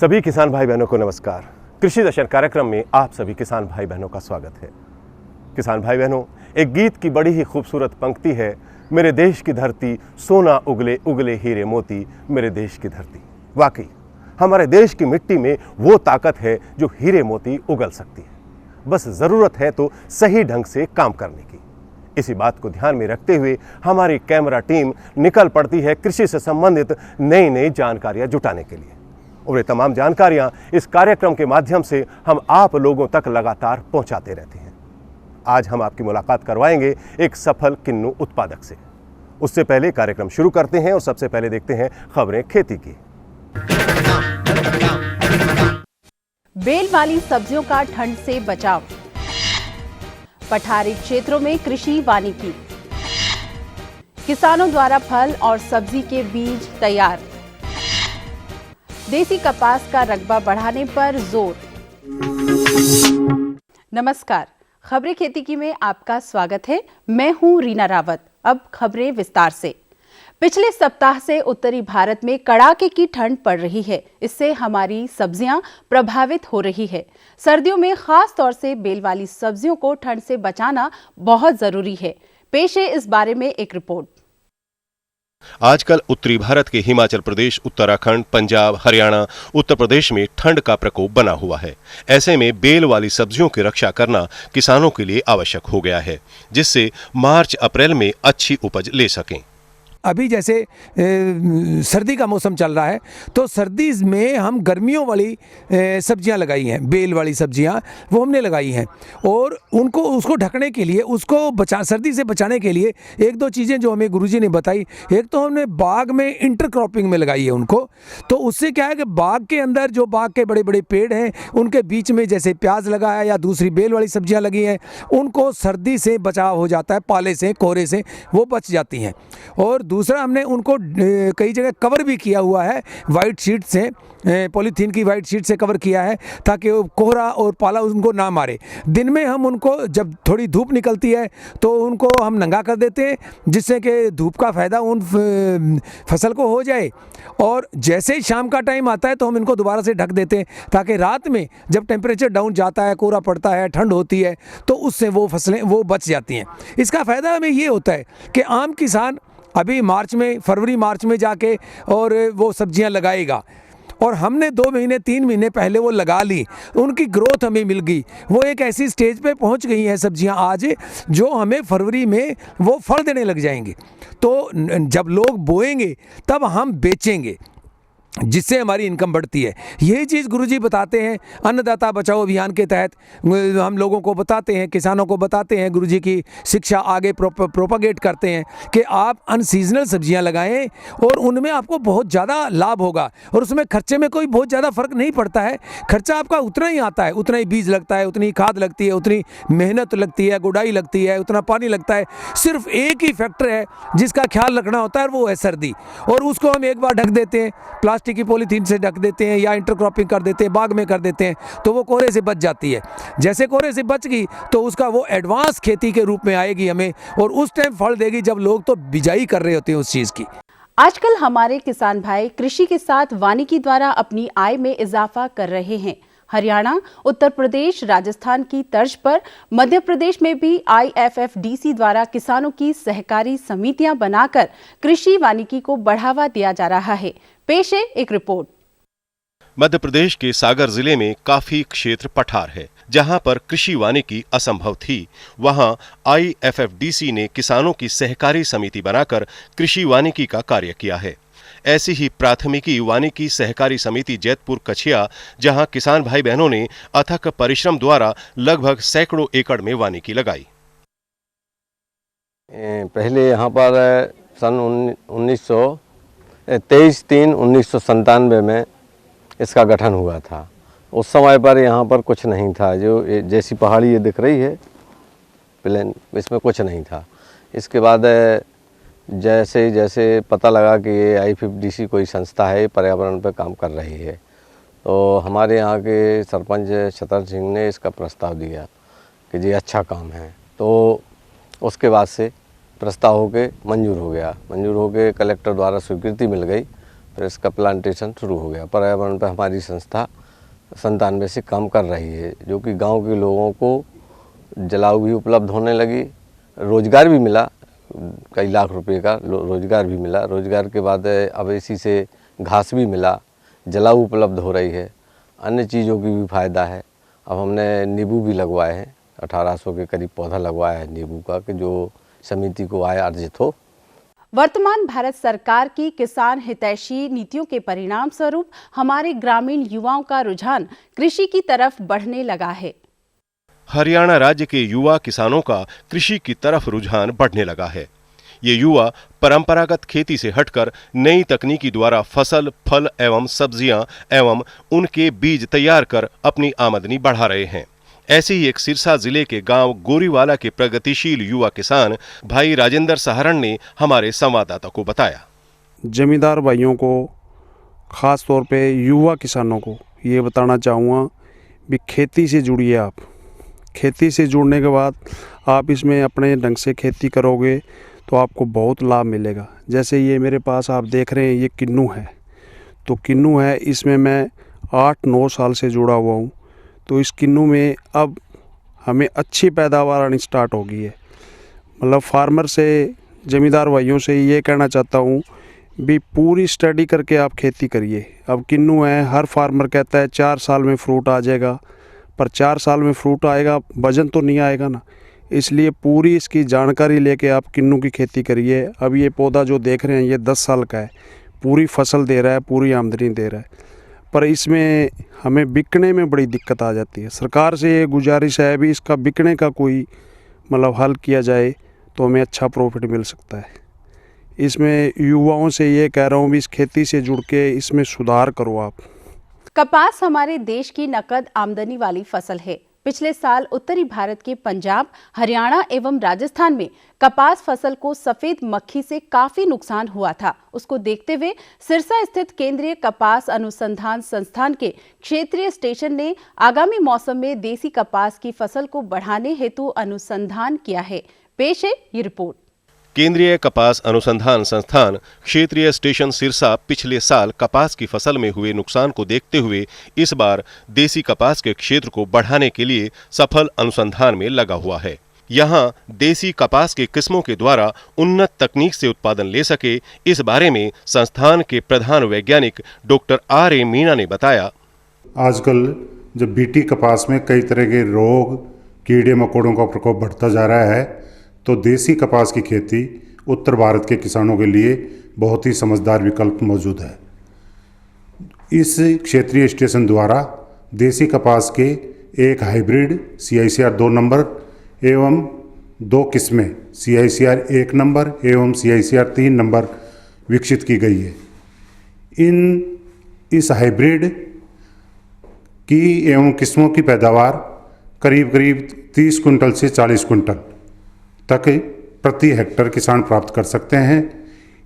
सभी किसान भाई बहनों को नमस्कार। कृषि दर्शन कार्यक्रम में आप सभी किसान भाई बहनों का स्वागत है। किसान भाई बहनों, एक गीत की बड़ी ही खूबसूरत पंक्ति है, मेरे देश की धरती सोना उगले उगले हीरे मोती, मेरे देश की धरती। वाकई हमारे देश की मिट्टी में वो ताकत है जो हीरे मोती उगल सकती है, बस ज़रूरत है तो सही ढंग से काम करने की। इसी बात को ध्यान में रखते हुए हमारी कैमरा टीम निकल पड़ती है कृषि से संबंधित नई नई जानकारियां जुटाने के लिए, और ये तमाम जानकारियां इस कार्यक्रम के माध्यम से हम आप लोगों तक लगातार पहुंचाते रहते हैं। आज हम आपकी मुलाकात करवाएंगे एक सफल किन्नू उत्पादक से। उससे पहले कार्यक्रम शुरू करते हैं और सबसे पहले देखते हैं खबरें खेती की। बेल वाली सब्जियों का ठंड से बचाव, पठारी क्षेत्रों में कृषि वानिकी, किसानों द्वारा फल और सब्जी के बीज तैयार, देसी कपास का रकबा बढ़ाने पर जोर। नमस्कार, खबरें खेती की में आपका स्वागत है। मैं हूं रीना रावत। अब खबरें विस्तार से। पिछले सप्ताह से उत्तरी भारत में कड़ाके की ठंड पड़ रही है। इससे हमारी सब्जियां प्रभावित हो रही है। सर्दियों में खास तौर से बेल वाली सब्जियों को ठंड से बचाना बहुत जरूरी है। पेश है इस बारे में एक रिपोर्ट। आजकल उत्तरी भारत के हिमाचल प्रदेश, उत्तराखंड, पंजाब, हरियाणा, उत्तर प्रदेश में ठंड का प्रकोप बना हुआ है। ऐसे में बेल वाली सब्जियों की रक्षा करना किसानों के लिए आवश्यक हो गया है, जिससे मार्च अप्रैल में अच्छी उपज ले सकें। अभी जैसे सर्दी का मौसम चल रहा है, तो सर्दी में हम गर्मियों वाली सब्जियां लगाई हैं, बेल वाली सब्जियां वो हमने लगाई हैं, और उनको उसको ढकने के लिए, उसको सर्दी से बचाने के लिए एक दो चीज़ें जो हमें गुरुजी ने बताई। एक तो हमने बाग में इंटरक्रॉपिंग में लगाई है उनको, तो उससे क्या है कि बाग के अंदर जो बाग के बड़े बड़े पेड़ हैं उनके बीच में जैसे प्याज लगाया या दूसरी बेल वाली सब्जियाँ लगी हैं, उनको सर्दी से बचाव हो जाता है, पाले से, कोहरे से वो बच जाती हैं। और दूसरा, हमने उनको कई जगह कवर भी किया हुआ है, वाइट शीट से, पॉलीथीन की वाइट शीट से कवर किया है, ताकि वो कोहरा और पाला उनको ना मारे। दिन में हम उनको, जब थोड़ी धूप निकलती है तो उनको हम नंगा कर देते हैं, जिससे कि धूप का फ़ायदा उन फसल को हो जाए। और जैसे ही शाम का टाइम आता है तो हम इनको दोबारा से ढक देते हैं, ताकि रात में जब टेम्परेचर डाउन जाता है, कोहरा पड़ता है, ठंड होती है, तो उससे वो फसलें वो बच जाती हैं। इसका फ़ायदा हमें ये होता है कि आम किसान अभी फरवरी मार्च में जाके और वो सब्जियां लगाएगा, और हमने 2 महीने 3 महीने पहले वो लगा ली, उनकी ग्रोथ हमें मिल गई, वो एक ऐसी स्टेज पे पहुंच गई हैं सब्जियां आज, जो हमें फरवरी में वो फल देने लग जाएंगे। तो जब लोग बोएंगे तब हम बेचेंगे, जिससे हमारी इनकम बढ़ती है। यही चीज़ गुरुजी बताते हैं अन्नदाता बचाओ अभियान के तहत। हम लोगों को बताते हैं, किसानों को बताते हैं, गुरुजी की शिक्षा आगे प्रोपागेट करते हैं कि आप अनसीजनल सब्जियां लगाएं, और उनमें आपको बहुत ज़्यादा लाभ होगा, और उसमें खर्चे में कोई बहुत ज़्यादा फ़र्क नहीं पड़ता है। खर्चा आपका उतना ही आता है, उतना ही बीज लगता है, उतनी खाद लगती है, उतनी मेहनत लगती है, गुड़ाई लगती है, उतना पानी लगता है। सिर्फ एक ही फैक्टर है जिसका ख्याल रखना होता है, वो है सर्दी, और उसको हम एक बार ढक देते हैं, प्लास्टिक की पॉलीथीन से ढक देते हैं या इंटरक्रॉपिंग कर देते हैं, बाग में कर देते हैं, तो वो कोहरे से बच जाती है। जैसे कोहरे से बच गई तो उसका वो एडवांस खेती के रूप में आएगी हमें, और उस टाइम फल देगी जब लोग तो बिजाई कर रहे होते हैं उस चीज़ की। आजकल हमारे किसान भाई कृषि के साथ वानिकी द्वारा अपनी आय में इजाफा कर रहे हैं। हरियाणा, उत्तर प्रदेश, राजस्थान की तर्ज पर मध्य प्रदेश में भी IFFDC द्वारा किसानों की सहकारी समितियां बनाकर कृषि वानिकी को बढ़ावा दिया जा रहा है। पेश है एक रिपोर्ट। मध्य प्रदेश के सागर जिले में काफी क्षेत्र पठार है, जहां पर कृषि वानिकी असंभव थी। वहां IFFDC ने किसानों की सहकारी समिति बनाकर कृषि वानिकी का कार्य किया है। ऐसी ही प्राथमिकी वानिकी सहकारी समिति जैतपुर कछिया, जहां किसान भाई बहनों ने अथक परिश्रम द्वारा लगभग सैकड़ों एकड़ में वानिकी लगाई। पहले यहाँ पर सन 23/3/1997 में इसका गठन हुआ था। उस समय पर यहाँ पर कुछ नहीं था, जो जैसी पहाड़ी ये दिख रही है प्लेन, इसमें कुछ नहीं था। इसके बाद जैसे जैसे पता लगा कि ये IFFDC कोई संस्था है, पर्यावरण पर काम कर रही है, तो हमारे यहाँ के सरपंच छतर सिंह ने इसका प्रस्ताव दिया कि जी अच्छा काम है। तो उसके बाद से प्रस्ताव होके मंजूर हो गया। मंजूर होके कलेक्टर द्वारा स्वीकृति मिल गई, फिर इसका प्लांटेशन शुरू हो गया। पर्यावरण पर हमारी संस्था 97 से काम कर रही है, जो कि गांव के लोगों को जलाऊ भी उपलब्ध होने लगी, रोजगार भी मिला, कई लाख रुपए का रोजगार भी मिला। रोजगार के बाद अब इसी से घास भी मिला, जलाऊ उपलब्ध हो रही है, अन्य चीज़ों की भी फ़ायदा है। अब हमने नींबू भी लगवाए हैं, 1800 के करीब पौधा लगवाया है नींबू का, कि जो समिति को आय अर्जित हो। वर्तमान भारत सरकार की किसान हितैषी नीतियों के परिणाम स्वरूप हमारे ग्रामीण युवाओं का रुझान कृषि की तरफ बढ़ने लगा है। हरियाणा राज्य के युवा किसानों का कृषि की तरफ रुझान बढ़ने लगा है। ये युवा परंपरागत खेती से हटकर नई तकनीकी द्वारा फसल, फल एवं सब्जियां एवं उनके बीज तैयार कर अपनी आमदनी बढ़ा रहे हैं। ऐसे ही एक सिरसा जिले के गांव गोरीवाला के प्रगतिशील युवा किसान भाई राजेंद्र सहारण ने हमारे संवाददाता को बताया। जमींदार भाइयों को, ख़ास तौर पे युवा किसानों को ये बताना चाहूँगा भी खेती से जुड़िए आप। खेती से जुड़ने के बाद आप इसमें अपने ढंग से खेती करोगे तो आपको बहुत लाभ मिलेगा। जैसे ये मेरे पास आप देख रहे हैं, ये किन्नू है, तो किन्नू है, इसमें मैं 8-9 साल से जुड़ा हुआ हूँ। तो इस किन्नू में अब हमें अच्छी पैदावार आनी स्टार्ट हो गई है। मतलब फार्मर से, ज़मींदार भाइयों से ये कहना चाहता हूँ भी पूरी स्टडी करके आप खेती करिए। अब किन्नू है, हर फार्मर कहता है 4 साल में फ्रूट आ जाएगा, पर 4 साल में फ्रूट आएगा, वजन तो नहीं आएगा ना। इसलिए पूरी इसकी जानकारी लेके आप किन्नू की खेती करिए। अब ये पौधा जो देख रहे हैं ये 10 साल का है, पूरी फसल दे रहा है, पूरी आमदनी दे रहा है, पर इसमें हमें बिकने में बड़ी दिक्कत आ जाती है। सरकार से ये गुजारिश है भी इसका बिकने का कोई मतलब हल किया जाए तो हमें अच्छा प्रॉफिट मिल सकता है। इसमें युवाओं से ये कह रहा हूँ भी इस खेती से जुड़ के इसमें सुधार करो आप। कपास हमारे देश की नकद आमदनी वाली फसल है। पिछले साल उत्तरी भारत के पंजाब, हरियाणा एवं राजस्थान में कपास फसल को सफेद मक्खी से काफी नुकसान हुआ था। उसको देखते हुए सिरसा स्थित केंद्रीय कपास अनुसंधान संस्थान के क्षेत्रीय स्टेशन ने आगामी मौसम में देसी कपास की फसल को बढ़ाने हेतु अनुसंधान किया है। पेश है ये रिपोर्ट। केंद्रीय कपास अनुसंधान संस्थान क्षेत्रीय स्टेशन सिरसा पिछले साल कपास की फसल में हुए नुकसान को देखते हुए इस बार देसी कपास के क्षेत्र को बढ़ाने के लिए सफल अनुसंधान में लगा हुआ है। यहाँ देसी कपास के किस्मों के द्वारा उन्नत तकनीक से उत्पादन ले सके, इस बारे में संस्थान के प्रधान वैज्ञानिक डॉक्टर R.A. मीणा ने बताया। आजकल जब बीटी कपास में कई तरह के रोग, कीड़े मकोड़ों का प्रकोप बढ़ता जा रहा है, तो देसी कपास की खेती उत्तर भारत के किसानों के लिए बहुत ही समझदार विकल्प मौजूद है। इस क्षेत्रीय स्टेशन द्वारा देसी कपास के एक हाइब्रिड CICR 2 नंबर एवं 2 किस्में CICR 1 नंबर एवं CICR 3 नंबर विकसित की गई है। इस हाइब्रिड की एवं किस्मों की पैदावार करीब करीब 30 कुंटल से 40 कुंटल तक प्रति हेक्टर किसान प्राप्त कर सकते हैं।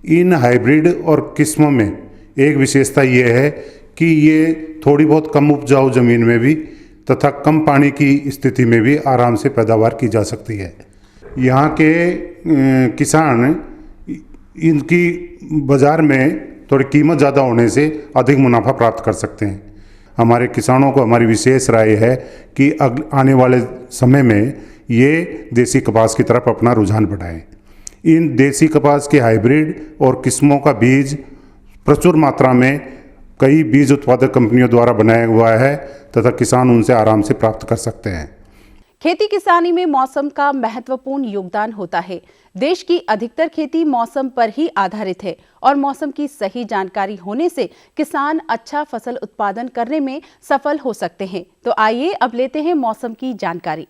इन हाइब्रिड और किस्मों में एक विशेषता ये है कि ये थोड़ी बहुत कम उपजाऊ जमीन में भी तथा कम पानी की स्थिति में भी आराम से पैदावार की जा सकती है। यहाँ के किसान इनकी बाज़ार में थोड़ी कीमत ज़्यादा होने से अधिक मुनाफा प्राप्त कर सकते हैं। हमारे किसानों को हमारी विशेष राय है कि आने वाले समय में ये देसी कपास की तरफ अपना रुझान बढ़ाएं। इन देसी कपास के हाइब्रिड और किस्मों का बीज प्रचुर मात्रा में कई बीज उत्पादक कंपनियों द्वारा बनाया हुआ है तथा किसान उनसे आराम से प्राप्त कर सकते हैं। खेती किसानी में मौसम का महत्वपूर्ण योगदान होता है। देश की अधिकतर खेती मौसम पर ही आधारित है और मौसम की सही जानकारी होने से किसान अच्छा फसल उत्पादन करने में सफल हो सकते हैं। तो आइए अब लेते हैं मौसम की जानकारी।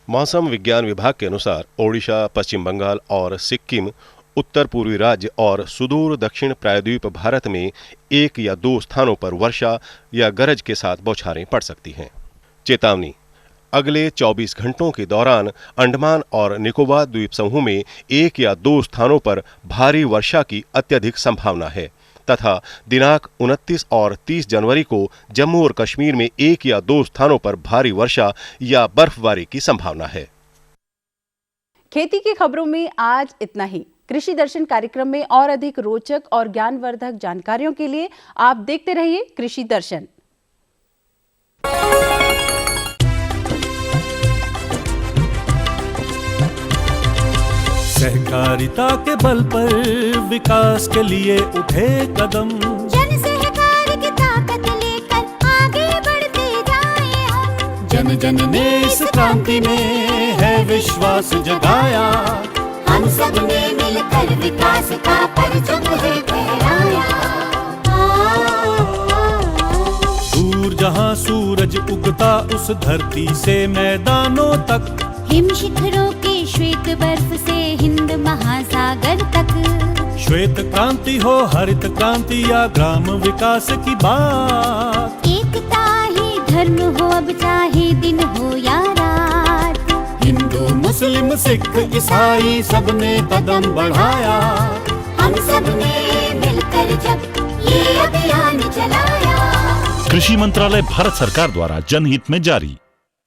मौसम विज्ञान विभाग के अनुसार ओडिशा, पश्चिम बंगाल और सिक्किम, उत्तर पूर्वी राज्य और सुदूर दक्षिण प्रायद्वीप भारत में 1 या 2 स्थानों पर वर्षा या गरज के साथ बौछारें पड़ सकती हैं। चेतावनी: अगले 24 घंटों के दौरान अंडमान और निकोबार द्वीप समूह में 1 या 2 स्थानों पर भारी वर्षा की अत्यधिक संभावना है तथा दिनांक 29 और 30 जनवरी को जम्मू और कश्मीर में 1 या 2 स्थानों पर भारी वर्षा या बर्फबारी की संभावना है। खेती की खबरों में आज इतना ही। कृषि दर्शन कार्यक्रम में और अधिक रोचक और ज्ञानवर्धक जानकारियों के लिए आप देखते रहिए कृषि दर्शन। सहकारिता के बल पर विकास के लिए उठे कदम, जन सहकार की ताकत लेकर आगे बढ़ते जाएं हम। जन जन ने इस क्रांति में है विश्वास जगाया, हम सब ने मिलकर विकास का परचम है फहराया। दूर जहां सूरज उगता उस धरती से मैदानों तक, हिम शिखरों के श्वेत बर्फ से हिंद महासागर तक। श्वेत क्रांति हो हरित क्रांति या ग्राम विकास की बात, एकता ही धर्म हो अब चाहे दिन हो या रात। हिंदू मुस्लिम सिख ईसाई सबने कदम बढ़ाया, हम सब ने मिलकर जब ये अभियान चलाया। कृषि मंत्रालय भारत सरकार द्वारा जनहित में जारी।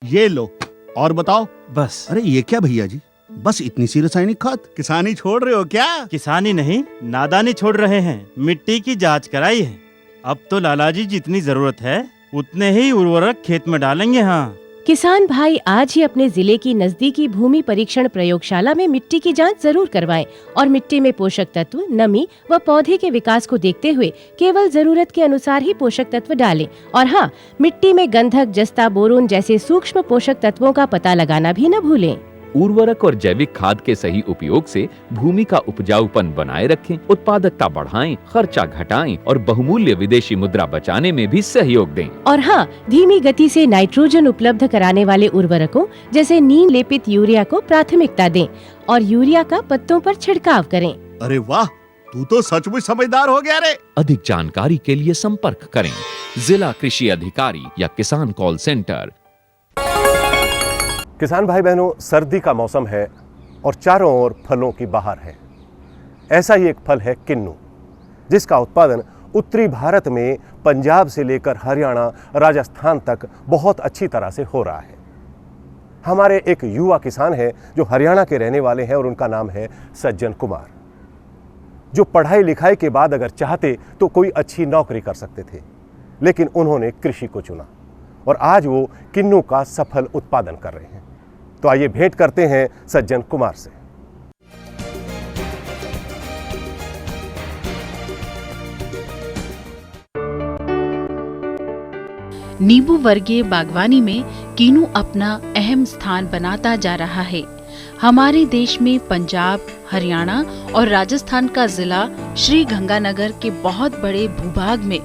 ये लो और बताओ। बस। अरे ये क्या भैया जी, बस इतनी सी रासायनिक खाद? किसानी छोड़ रहे हो क्या? किसानी नहीं, नादानी छोड़ रहे हैं। मिट्टी की जांच कराई है। अब तो लालाजी जितनी जरूरत है उतने ही उर्वरक खेत में डालेंगे। हाँ, किसान भाई आज ही अपने जिले की नजदीकी भूमि परीक्षण प्रयोगशाला में मिट्टी की जांच जरूर करवाएं और मिट्टी में पोषक तत्व, नमी व पौधे के विकास को देखते हुए केवल जरूरत के अनुसार ही पोषक तत्व डालें। और हाँ, मिट्टी में गंधक, जस्ता, बोरोन जैसे सूक्ष्म पोषक तत्वों का पता लगाना भी न भूलें। उर्वरक और जैविक खाद के सही उपयोग से भूमि का उपजाऊपन बनाए रखें, उत्पादकता बढ़ाएं, खर्चा घटाएं और बहुमूल्य विदेशी मुद्रा बचाने में भी सहयोग दें। और हाँ, धीमी गति से नाइट्रोजन उपलब्ध कराने वाले उर्वरकों जैसे नीम लेपित यूरिया को प्राथमिकता दें और यूरिया का पत्तों पर छिड़काव करें। अरे वाह, तू तो सचमुच समझदार हो गया रे। अधिक जानकारी के लिए संपर्क करें जिला कृषि अधिकारी या किसान कॉल सेंटर। किसान भाई बहनों, सर्दी का मौसम है और चारों ओर फलों की बहार है। ऐसा ही एक फल है किन्नू, जिसका उत्पादन उत्तरी भारत में पंजाब से लेकर हरियाणा, राजस्थान तक बहुत अच्छी तरह से हो रहा है। हमारे एक युवा किसान हैं जो हरियाणा के रहने वाले हैं और उनका नाम है सज्जन कुमार, जो पढ़ाई लिखाई के बाद अगर चाहते तो कोई अच्छी नौकरी कर सकते थे, लेकिन उन्होंने कृषि को चुना और आज वो किन्नू का सफल उत्पादन कर रहे हैं। तो आइए भेंट करते हैं सज्जन कुमार से। नींबू वर्गीय बागवानी में किन्नू अपना अहम स्थान बनाता जा रहा है। हमारे देश में पंजाब, हरियाणा और राजस्थान का जिला श्री गंगानगर के बहुत बड़े भूभाग में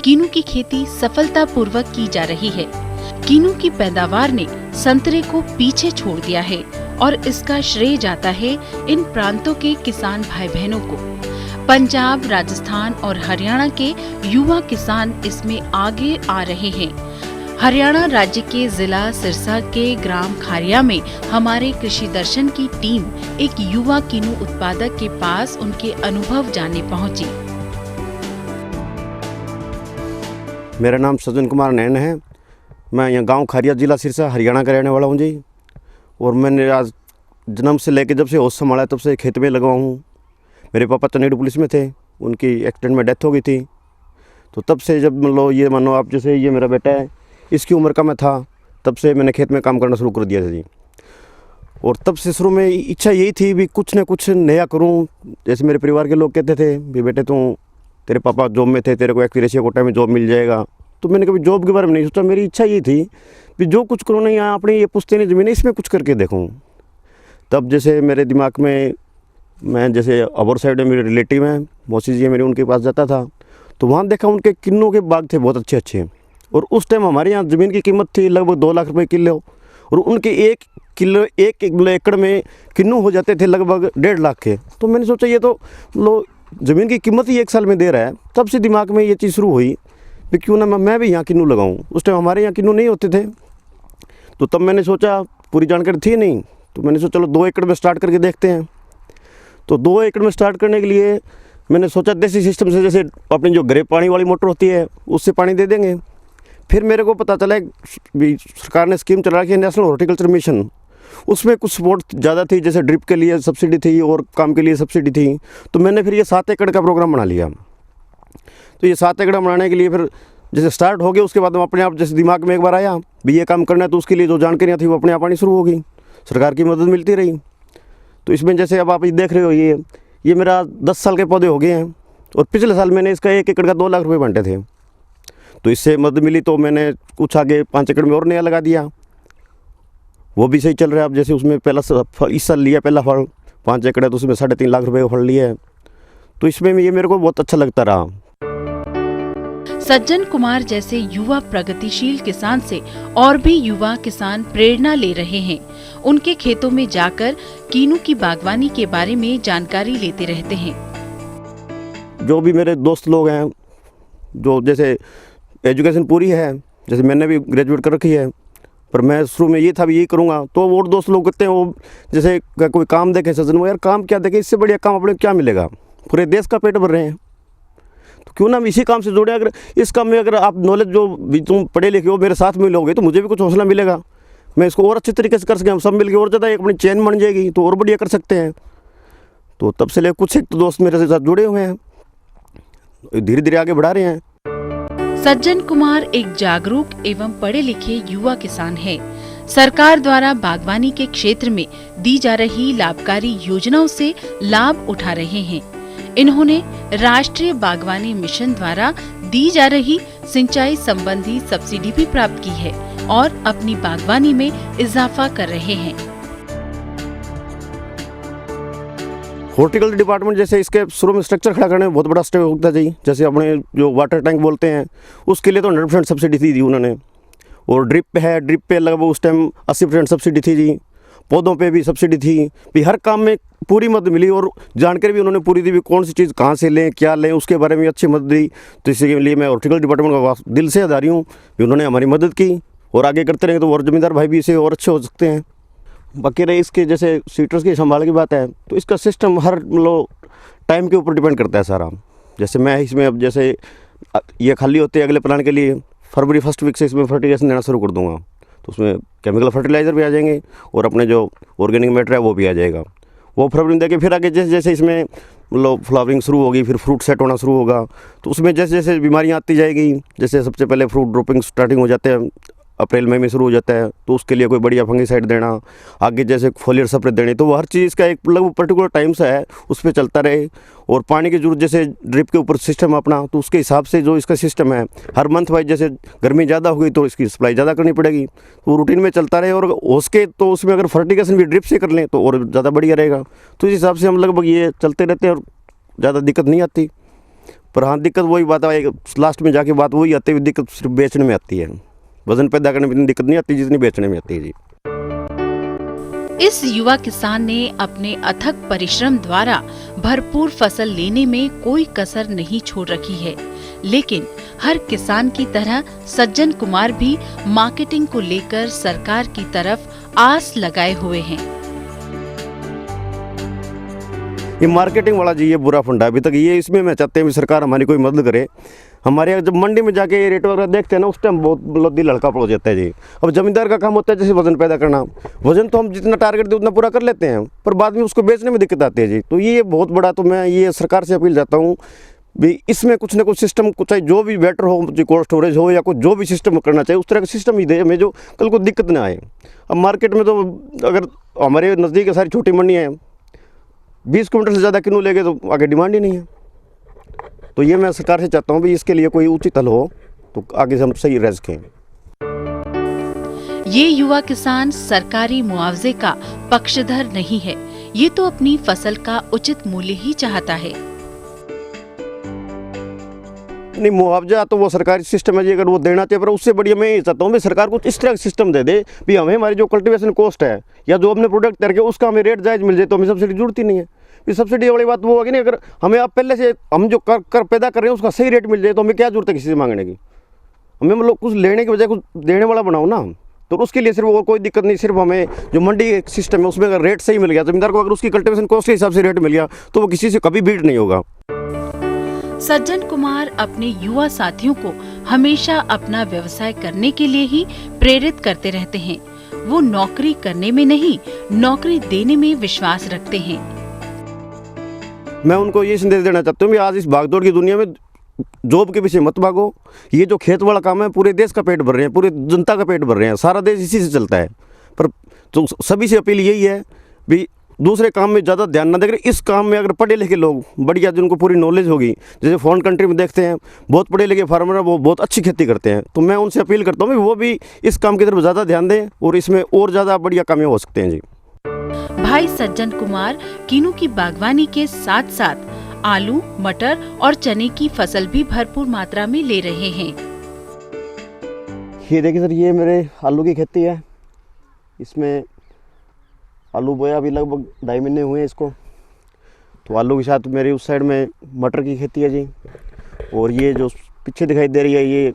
किन्नू की खेती सफलतापूर्वक की जा रही है। किन्नू की पैदावार ने संतरे को पीछे छोड़ दिया है और इसका श्रेय जाता है इन प्रांतों के किसान भाई बहनों को। पंजाब, राजस्थान और हरियाणा के युवा किसान इसमें आगे आ रहे हैं। हरियाणा राज्य के जिला सिरसा के ग्राम खारिया में हमारे कृषि दर्शन की टीम एक युवा किन्नू उत्पादक के पास उनके अनुभव जानने पहुंची। मेरा नाम सज्जन कुमार नैन है। मैं यहाँ गांव खारिया, जिला सिरसा, हरियाणा का रहने वाला हूँ जी। और मैंने आज जन्म से लेकर जब से होश संभाला तब से खेत में लगा हूँ। मेरे पापा चंडीगढ़ पुलिस में थे, उनकी एक्सीडेंट में डेथ हो गई थी। तो तब से जब मतलब ये मानो आप जैसे ये मेरा बेटा है, इसकी उम्र का मैं था, तब से मैंने खेत में काम करना शुरू कर दिया था जी। और तब से शुरू में इच्छा यही थी भी कुछ न कुछ नया करूं। जैसे मेरे परिवार के लोग कहते थे भी बेटे तेरे पापा जॉब में थे, तेरे को एक्सपीरियंस कोटा में जॉब मिल जाएगा। तो मैंने कभी जॉब के बारे में नहीं सोचा। मेरी इच्छा ये थी कि जो कुछ करो ना, यहाँ अपनी ये पुश्तैनी ज़मीन है, इसमें कुछ करके देखूँ। तब जैसे मेरे दिमाग में, मैं जैसे अबर साइड में मेरे रिलेटिव हैं, मौसी जी मेरी, उनके पास जाता था तो वहाँ देखा उनके किन्नू के बाग थे बहुत अच्छे अच्छे। और उस टाइम हमारे यहाँ ज़मीन की कीमत थी लगभग 2 लाख रुपए किलो, और उनके एक एकड़ में किन्नू हो जाते थे लगभग 1.5 लाख के। तो मैंने सोचा ये तो लो ज़मीन की कीमत ही 1 साल में दे रहा है। तब से दिमाग में ये चीज़ शुरू हुई कि क्यों ना मैं भी यहाँ किन्नू लगाऊँ। उस टाइम हमारे यहाँ किन्नू नहीं होते थे। तो तब मैंने सोचा, पूरी जानकारी थी नहीं, तो मैंने सोचा चलो 2 एकड़ में स्टार्ट करके देखते हैं। तो 2 एकड़ में स्टार्ट करने के लिए मैंने सोचा देसी सिस्टम से, जैसे अपनी जो घरे पानी वाली मोटर होती है उससे पानी दे देंगे। फिर मेरे को पता चला भी सरकार ने स्कीम चला रखी है, नेशनल हॉर्टिकल्चर मिशन, उसमें कुछ सपोर्ट ज़्यादा थी, जैसे ड्रिप के लिए सब्सिडी थी और काम के लिए सब्सिडी थी। तो मैंने फिर ये 7 एकड़ का प्रोग्राम बना लिया। तो ये 7 एकड़ बनाने के लिए फिर जैसे स्टार्ट हो गया, उसके बाद हम अपने आप जैसे दिमाग में एक बार आया भी ये काम करना है, तो उसके लिए जो जानकारियाँ थी वो अपने आप आनी शुरू हो गई, सरकार की मदद मिलती रही। तो इसमें जैसे अब आप देख रहे हो ये मेरा 10 साल के पौधे हो गए हैं और पिछले साल मैंने इसका 1 एकड़ का 2 लाख रुपए बांटे थे। तो इससे मदद मिली तो मैंने कुछ आगे 5 एकड़ में और नया लगा दिया, वो भी सही चल रहा है। अब जैसे उसमें पहला इस साल लिया पहला फल 5 एकड़ है, तो उसमें 3.5 लाख रुपए का फल लिया है। तो इसमें ये मेरे को बहुत अच्छा लगता रहा। सज्जन कुमार जैसे युवा प्रगतिशील किसान से और भी युवा किसान प्रेरणा ले रहे हैं। उनके खेतों में जाकर कीनू की बागवानी के बारे में जानकारी लेते रहते हैं। जो भी मेरे दोस्त लोग हैं, जो जैसे एजुकेशन पूरी है, जैसे मैंने भी ग्रेजुएट कर रखी है, पर मैं शुरू में ये था भी यही करूँगा, तो और दोस्त लोग कहते हैं वो जैसे कोई काम देखे सज्जन, वो यार काम क्या देखे, इससे बढ़िया काम अपने क्या मिलेगा, पूरे देश का पेट भर रहे हैं, तो क्यों ना हम इसी काम से जुड़े। अगर इस काम में अगर आप नॉलेज जो भी तुम पढ़े लिखे हो मेरे साथ में लोगे तो मुझे भी कुछ हौसला मिलेगा, मैं इसको और अच्छे तरीके से कर सकें, हम सब मिलकर और ज़्यादा एक अपनी चेन बन जाएगी तो और बढ़िया कर सकते हैं। तो तब से ले कुछ एक दोस्त मेरे साथ जुड़े हुए हैं, धीरे धीरे आगे बढ़ा रहे हैं। सज्जन कुमार एक जागरूक एवं पढ़े लिखे युवा किसान है। सरकार द्वारा बागवानी के क्षेत्र में दी जा रही लाभकारी योजनाओं से लाभ उठा रहे हैं। इन्होंने राष्ट्रीय बागवानी मिशन द्वारा दी जा रही सिंचाई संबंधी सब्सिडी भी प्राप्त की है और अपनी बागवानी में इजाफा कर रहे हैं। हॉर्टिकल्चर डिपार्टमेंट जैसे इसके शुरू में स्ट्रक्चर खड़ा करने में बहुत बड़ा स्टेप होता है जी। जैसे अपने जो वाटर टैंक बोलते हैं उसके लिए तो 100% सब्सिडी थी उन्होंने, और ड्रिप है, ड्रिप पे लगभग उस टाइम 80% सब्सिडी थी जी। पौधों पे भी सब्सिडी थी भी, हर काम में पूरी मदद मिली और जानकारी भी उन्होंने पूरी दी भी कौन सी चीज़ कहाँ से लें, क्या लें, उसके बारे में अच्छी मदद दी। तो इसके लिए मैं हॉर्टिकल्चर डिपार्टमेंट का दिल से आभारी हूँ कि उन्होंने हमारी मदद की, और आगे करते रहेंगे तो और ज़मींदार भाई भी इसे और अच्छे हो सकते हैं। बाकी रही इसके जैसे सीटर्स की संभाल की बात है, तो इसका सिस्टम हर मतलब टाइम के ऊपर डिपेंड करता है सारा। जैसे मैं इसमें अब जैसे ये खाली होते हैं अगले प्लान के लिए, फरवरी 1 वीक से इसमें फर्टिलाइजेशन देना शुरू कर दूंगा, तो उसमें केमिकल फर्टिलाइज़र भी आ जाएंगे और अपने जो ऑर्गेनिक मैटर है वो भी आ जाएगा। वो फरवरी में देके फिर आगे जैसे जैसे इसमें मतलब फ्लावरिंग शुरू होगी, फिर फ्रूट सेट होना शुरू होगा, तो उसमें जैसे जैसे बीमारियाँ आती जाएगी, जैसे सबसे पहले फ्रूट ड्रॉपिंग स्टार्टिंग हो जाते हैं, अप्रैल मई में शुरू हो जाता है, तो उसके लिए कोई बढ़िया फंगीसाइड देना, आगे जैसे फोलियर स्प्रे देनी, तो वो हर चीज़ का एक लगभग पर्टिकुलर टाइम सा है, उस पर चलता रहे। और पानी की जरूरत जैसे ड्रिप के ऊपर सिस्टम अपना, तो उसके हिसाब से जो इसका सिस्टम है हर मंथ वाइज, जैसे गर्मी ज़्यादा हो गई तो इसकी सप्लाई ज़्यादा करनी पड़ेगी, तो रूटीन में चलता रहे। और हो सके तो उसमें अगर फर्टिगेशन भी ड्रिप से कर लें तो और ज़्यादा बढ़िया रहेगा। तो इस हिसाब से हम लगभग ये चलते रहते हैं और ज़्यादा दिक्कत नहीं आती। पर हाँ, दिक्कत वही बात है, लास्ट में जाके बात वही आती है, दिक्कत सिर्फ बेचने में आती है, वजन पैदा करने में इतनी दिक्कत नहीं आती जितनी बेचने में आती है जी। इस युवा किसान ने अपने अथक परिश्रम द्वारा भरपूर फसल लेने में कोई कसर नहीं छोड़ रखी है, लेकिन हर किसान की तरह सज्जन कुमार भी मार्केटिंग को लेकर सरकार की तरफ आस लगाए हुए हैं। ये मार्केटिंग वाला जी ये बुरा फंडा अभी तक, ये इसमें मैं चाहते हैं सरकार हमारी कोई मदद करे। हमारे यहाँ जब मंडी में जाके ये रेट वगैरह देखते हैं ना, उस टाइम बहुत मतलब दिल हल्का पड़ जाता है जी। अब जमींदार का काम होता है जैसे वजन पैदा करना, वजन तो हम जितना टारगेट दे उतना पूरा कर लेते हैं, पर बाद में उसको बेचने में दिक्कत आती है जी। तो ये बहुत बड़ा, तो मैं ये सरकार से अपील जाता हूँ भी इसमें कुछ ना कुछ सिस्टम, कुछ चाहे जो भी बेटर हो, जो कोल्ड स्टोरेज हो या कुछ जो भी सिस्टम करना चाहिए उस तरह का सिस्टम ही दे हमें, जो कल को दिक्कत ना आए। अब मार्केट में तो अगर हमारे नज़दीक सारी छोटी मंडी है, 20 क्विंटल से ज़्यादा किलो लेंगे तो आगे डिमांड ही नहीं है। तो ये मैं सरकार से चाहता हूँ भी इसके लिए कोई उचित हल हो तो आगे से हम सही रह सकें। ये युवा किसान सरकारी मुआवजे का पक्षधर नहीं है, ये तो अपनी फसल का उचित मूल्य ही चाहता है। नहीं, मुआवजा तो वो सरकारी सिस्टम है जी, अगर वो देना चाहिए, पर उससे बढ़िया मैं ये चाहता हूँ भी सरकार कुछ इस तरह का सिस्टम दे दे भी हमें हमारी जो कल्टीवेशन कॉस्ट है या जो अपने प्रोडक्ट तैयार किया उसका हमें रेट जायज मिल जाए, तो हमें सब्सिडी जरूरत ही नहीं है। ये सब्सिडी वाली बात वो होगी नहीं, अगर हमें आप पहले से हम जो कर पैदा कर रहे हैं उसका सही रेट मिल जाए तो हमें क्या जरूरत है किसी से मांगने की। हमें मतलब कुछ लेने की बजाय कुछ देने वाला बनाओ ना, तो उसके लिए सिर्फ और कोई दिक्कत नहीं, सिर्फ हमें जो मंडी सिस्टम है उसमें अगर रेट सही मिल गया, जमींदार को अगर उसकी कल्टीवेशन कॉस्ट के हिसाब से रेट मिल गया तो वो किसी से कभी बीट नहीं होगा। सज्जन कुमार अपने युवा साथियों को हमेशा अपना व्यवसाय करने के लिए ही प्रेरित करते रहते हैं। वो नौकरी करने में नहीं, नौकरी देने में विश्वास रखते हैं। मैं उनको ये संदेश देना चाहता हूँ कि आज इस भागदौड़ की दुनिया में जॉब के पीछे मत भागो। ये जो खेत वाला काम है, पूरे देश का पेट भर रहे हैं, पूरे जनता का पेट भर रहे हैं, सारा देश इसी से चलता है। पर तो सभी से अपील यही है भी दूसरे काम में ज़्यादा ध्यान ना देकर इस काम में अगर पढ़े लिखे लोग बढ़िया, जिनको पूरी नॉलेज होगी, जैसे फॉरेन कंट्री में देखते हैं बहुत पढ़े लिखे फार्मर वो बहुत अच्छी खेती करते हैं, तो मैं उनसे अपील करता हूँ कि वो भी इस काम की तरफ ज़्यादा ध्यान दें और इसमें और ज़्यादा बढ़िया कामयाब हो सकते हैं जी। भाई सज्जन कुमार किन्नू की बागवानी के साथ साथ आलू, मटर और चने की फसल भी भरपूर मात्रा में ले रहे हैं। ये देखिए सर, ये मेरे आलू की खेती है। इसमें आलू बोया अभी लगभग 2.5 महीने हुए हैं इसको। तो आलू के साथ मेरी उस साइड में मटर की खेती है जी। और ये जो पीछे दिखाई दे रही है ये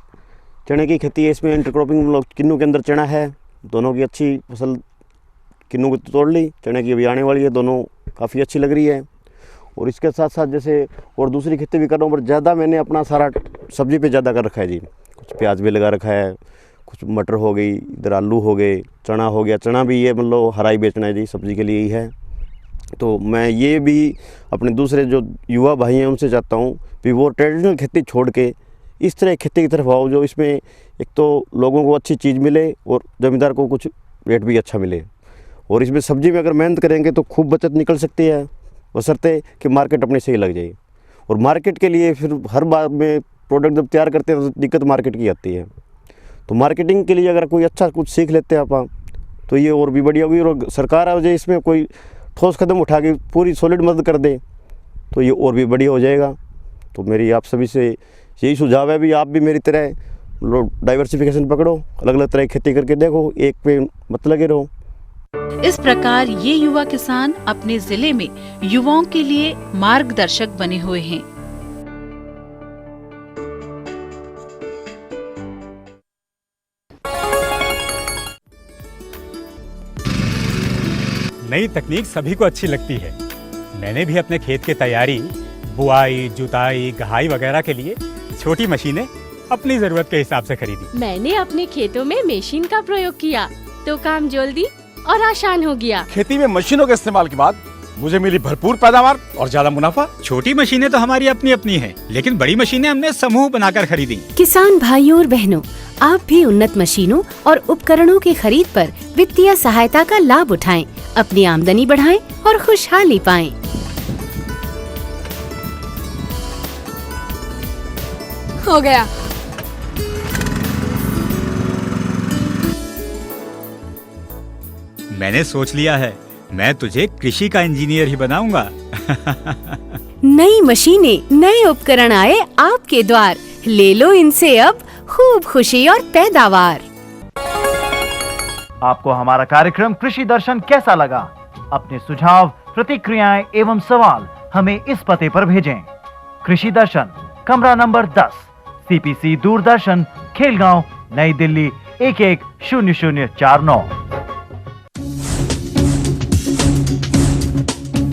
चने की खेती है। इसमें इंटरक्रॉपिंग हम लोग किन्नू के अंदर चना है, दोनों की अच्छी फसल किन्नू की तोड़ ली, चने की अभी आने वाली है, दोनों काफ़ी अच्छी लग रही है। और इसके साथ साथ जैसे और दूसरी खेती भी कर रहा हूँ, पर ज़्यादा मैंने अपना सारा सब्जी पे ज़्यादा कर रखा है जी। कुछ प्याज भी लगा रखा है, कुछ मटर हो गई, इधर आलू हो गए, चना हो गया। चना भी ये मतलब हराई बेचना है जी, सब्जी के लिए ही है। तो मैं ये भी अपने दूसरे जो युवा भाई हैं उनसे चाहता हूँ कि वो ट्रेडिशनल खेती छोड़ के इस तरह खेती की तरफ आओ, जो इसमें एक तो लोगों को अच्छी चीज़ मिले और ज़मींदार को कुछ रेट भी अच्छा मिले। और इसमें सब्जी में अगर मेहनत करेंगे तो खूब बचत निकल सकती है, बशर्ते कि मार्केट अपने सही लग जाए। और मार्केट के लिए फिर हर बार में प्रोडक्ट जब तैयार करते हैं तो दिक्कत मार्केट की आती है। तो मार्केटिंग के लिए अगर कोई अच्छा कुछ सीख लेते हैं आप तो ये और भी बढ़िया होगी। और सरकार हो जाए इसमें कोई ठोस कदम उठा के पूरी सॉलिड मदद कर दे तो ये और भी बढ़िया हो जाएगा। तो मेरी आप सभी से यही सुझाव है भी आप भी मेरी तरह डाइवर्सिफिकेशन पकड़ो, अलग अलग तरह की खेती करके देखो, एक पे मत लगे रहो। इस प्रकार ये युवा किसान अपने जिले में युवाओं के लिए मार्गदर्शक बने हुए हैं। नई तकनीक सभी को अच्छी लगती है। मैंने भी अपने खेत की तैयारी, बुआई, जुताई, गहाई वगैरह के लिए छोटी मशीनें अपनी जरूरत के हिसाब से खरीदी। मैंने अपने खेतों में मशीन का प्रयोग किया तो काम जल्दी और आसान हो गया। खेती में मशीनों के इस्तेमाल के बाद मुझे मिली भरपूर पैदावार और ज्यादा मुनाफा। छोटी मशीनें तो हमारी अपनी अपनी हैं, लेकिन बड़ी मशीनें हमने समूह बनाकर खरीदी। किसान भाइयों और बहनों, आप भी उन्नत मशीनों और उपकरणों की खरीद पर वित्तीय सहायता का लाभ उठाएं, अपनी आमदनी बढ़ाएं और खुशहाली पाएं। हो गया। मैंने सोच लिया है, मैं तुझे कृषि का इंजीनियर ही बनाऊंगा। नई मशीनें, नए उपकरण आए आपके द्वार, ले लो इनसे अब खूब खुशी और पैदावार। आपको हमारा कार्यक्रम कृषि दर्शन कैसा लगा? अपने सुझाव, प्रतिक्रियाएं एवं सवाल हमें इस पते पर भेजें। कृषि दर्शन, कमरा नंबर 10, CPC दूरदर्शन, खेलगांव, नई दिल्ली 110049।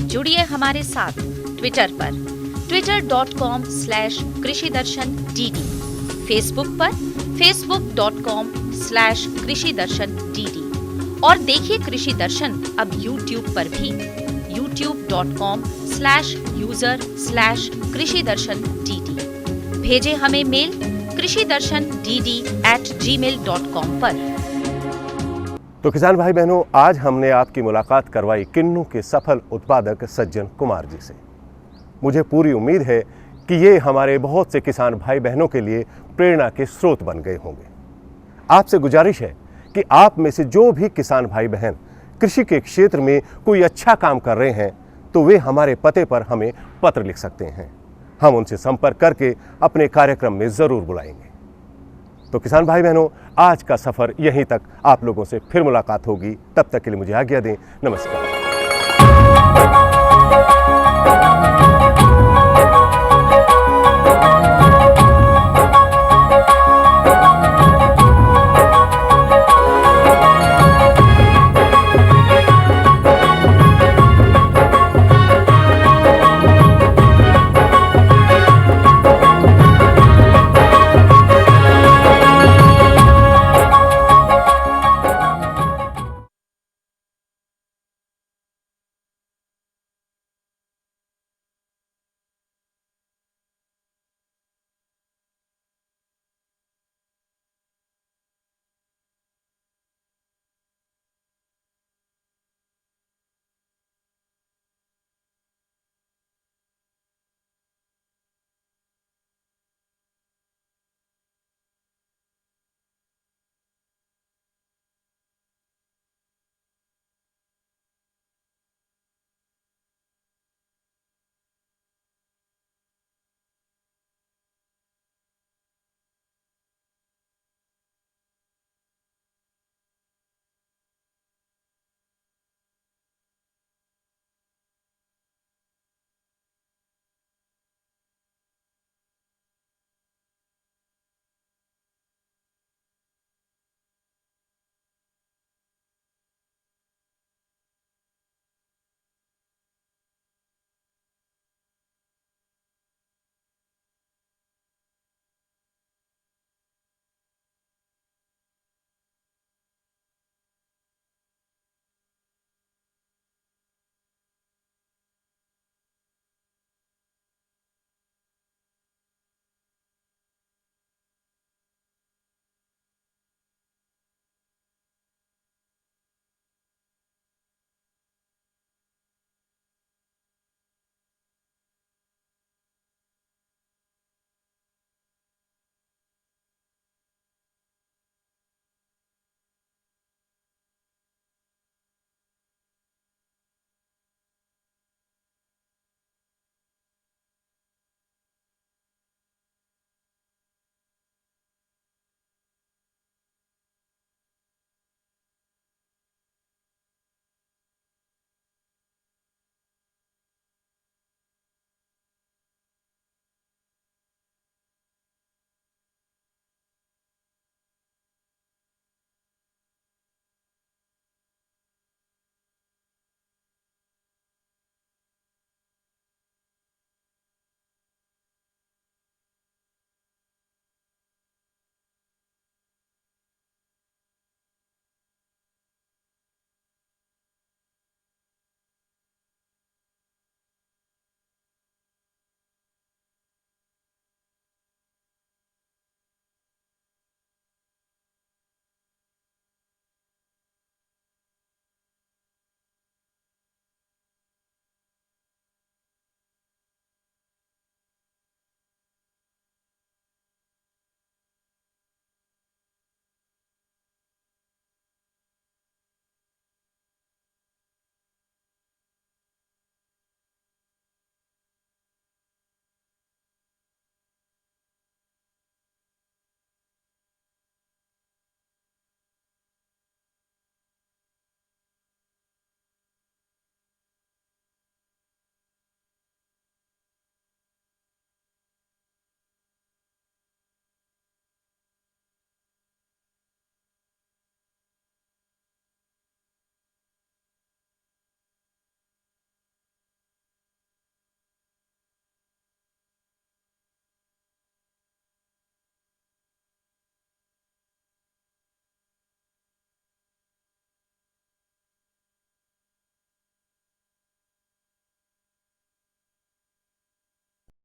जुड़िए हमारे साथ ट्विटर पर twitter.com/कृषिदर्शन-dd, फेसबुक पर facebook.com/कृषिदर्शन-dd और देखिए कृषि दर्शन अब यूट्यूब पर भी youtube.com/user/कृषिदर्शन-dd। भेजे हमें मेल कृषिदर्शन-dd@gmail.com पर। तो किसान भाई बहनों, आज हमने आपकी मुलाकात करवाई किन्नू के सफल उत्पादक सज्जन कुमार जी से। मुझे पूरी उम्मीद है कि ये हमारे बहुत से किसान भाई बहनों के लिए प्रेरणा के स्रोत बन गए होंगे। आपसे गुजारिश है कि आप में से जो भी किसान भाई बहन कृषि के क्षेत्र में कोई अच्छा काम कर रहे हैं तो वे हमारे पते पर हमें पत्र लिख सकते हैं। हम उनसे संपर्क करके अपने कार्यक्रम में ज़रूर बुलाएंगे। तो किसान भाई बहनों, आज का सफ़र यहीं तक। आप लोगों से फिर मुलाकात होगी, तब तक के लिए मुझे आज्ञा दें। नमस्कार।